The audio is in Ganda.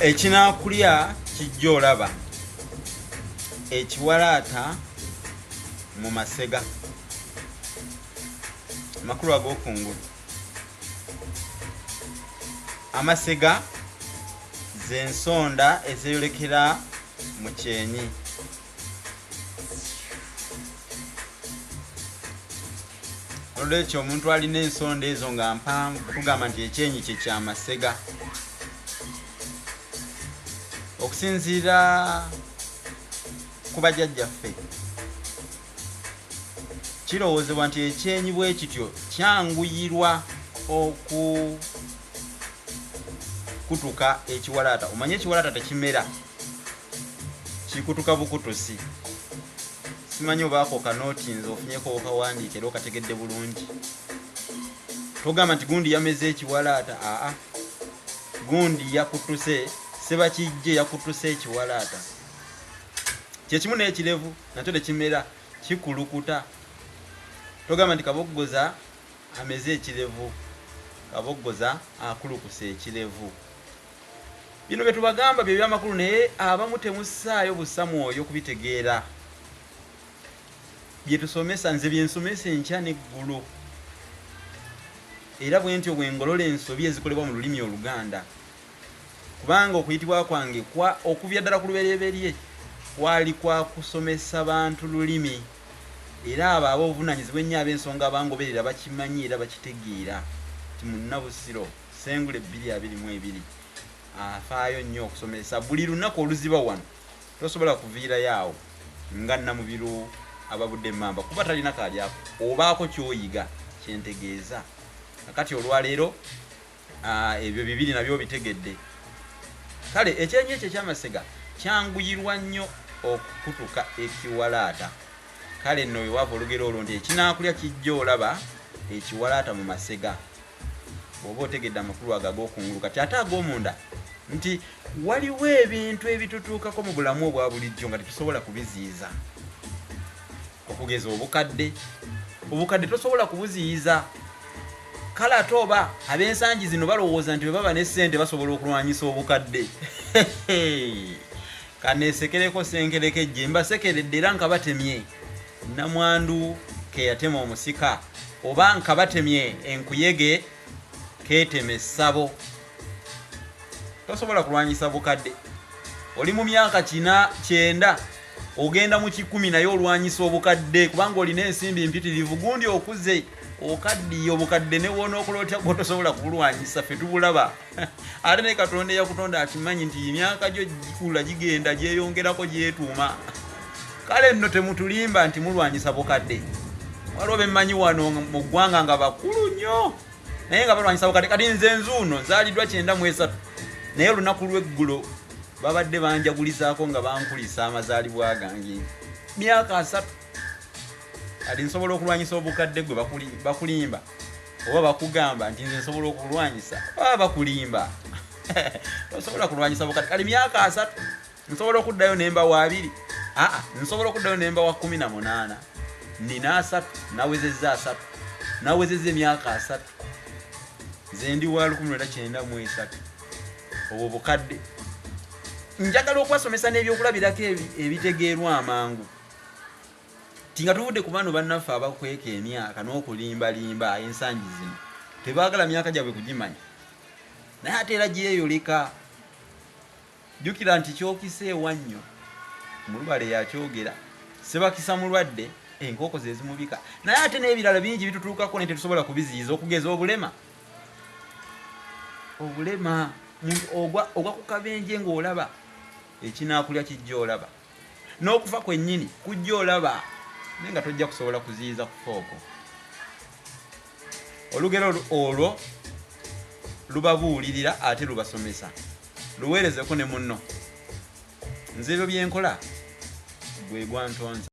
Ekinaakulya kijja olaba. Ekiwalaata mu masega. Amakulu ag'okungulu. Amasega z'ensonda ezeyolekera mu kyenyi. Olwekyo omuntu alina ensonda ezo nga mpanvu tugamba nti ekyenyi kye kyamasega. Okusinziira ku bajjajjaffe kirowoozebwa nti ekyenyi bwe kityo kyanguyirwa okukutuka ekiwalaata. Omanye ekiwalaata tekimera, kikutuka bukutusi. Simanyi obaako kanootinze ofunyeko okawandiika era okategedde bulungi. Togamba nti gundi yameze ekiwalaata, aa, gundi yakutuse, seba kijje yakutuse ekiwalaata. Kyekimu n'ekirevu nakyo tekimera, kikulukuta. Togamba nti kaboggoza ameze ekirevu, kaboggoza akulukuse ekirevu. Bino bye tubagamba bye by'amakulu naye abamu temussaayo bussa mwoyo kubitegeera. Bye tusomesa nze bye nsomesa enkya n'eggulu. Era bwe ntyo bwe ngolola ensobi ezikolebwa mu lulimi Oluganda. Kubanga okuyitibwa kwange okuvya ddala ku lubereberye kwali kwa kusomesa bantu lulimi. Era abo ab'obuvunaanyizibwa ennyo ab'ensonga abangoberera bakimanyi era bakitegeera nti munnabusiro Ssengule 222 afaayo nnyo okusomesa. Buli lunaku oluziba wano tosobola kuviirayo awo nga nnamubiru ababudde mamba kuba talina kalyako obaako kyoyiga kyentegeeza. Nakati olwaleero ebyo bibiri nabyo bitegedde. Kale ekyenyi ekyo ekyamasega kyanguyirwa nnyo okukutuka ekiwalaata. Kale nno weewava olugero olwo nti ekinaakulya kijja olaba ekiwalaata mu masega. Bw'oba otegedde amakulu ago ag'okungulu. Kati ate ag'omunda nti waliwo ebintu ebitutuukako mu bulamu obwa bulijjo nga tetusobola kubiziyiza. Okugeza obukadde. Obukadde tosobola kubuziyiza. Kale ate oba ab'ensangi zino balowooza nti bwe baba ne ssente basobola okulwanyisa obukadde. Kaneesekereko senkerekejje mbasekeredde era nkabatemye. Namwandu ke yatema omusika oba nkabatemye enkuyege keetema essabo. Tosobola kulwanyisa bukadde. Oli mu myaka 9 ogenda mu 10 naye olwanyisa obukadde kubanga olina ensimbi mpitirivu. Gundi okuze okaddiye obukadde ne woona okulotya gwo tosobola kubulwanyisa. Ffe tubulaba. Ate ne Katonda eyakutonda akimanyi nti emyaka gyo gikula gigenda gyeyongerako gyetuuma. Kale nno temutulimba nti mulwanyisa bukadde. Waliwo bemmanyi wano mu ggwanga nga bakulu nnyo naye nga balwanyisa bukadde. Kati nze nzuuno nzaaliddwa 93 naye olunaku lw'eggulo babadde banjagulizaako nga bankulisa amazaalibwa gange myaka 3. Kati nsobola okulwanyisa obukadde gwe bakulimba oba bakugamba nti nze nsobola okulwanyisa oba bakulimba. Tosobola kulwanyisa bukadde. Kali myaka 3 nsobola okuddayo nemba wa 2. Nsobola okuddayo nemba wa 18. Nina 3 nawezezza 3 nawezezza emyaka 3. Nze ndi wa 1993. Obwo bukadde. Njagala okwasomesa n'ebyokulabirako ebitegeerwa amangu. Tinga tuvudde ku bano bannaffe abakweka emyaka n'okulimbalimba ensangi zino tebaagala myaka gyabwe kugimanya naye ate era gyeyoleka. Jjukira nti kyokisa ewannyo mulubale yakyogera, sebakisa mulwadde enkoko ze zimubika. Naye ate n'ebirala bingi bitutuukako ne tetusobola kubiziyiza. Okugeza obulema ogwa ku kabenje ng'olaba ekinaakulya kijja olaba. N'okufa kwennyini kujja olaba naye nga tojja kusobola kuziyiza kufa okwo. Olugero olwo lubabuulirira ate lubasomesa. Luweerezeko ne munno. Nze ebyo byenkola gwe gwantonze.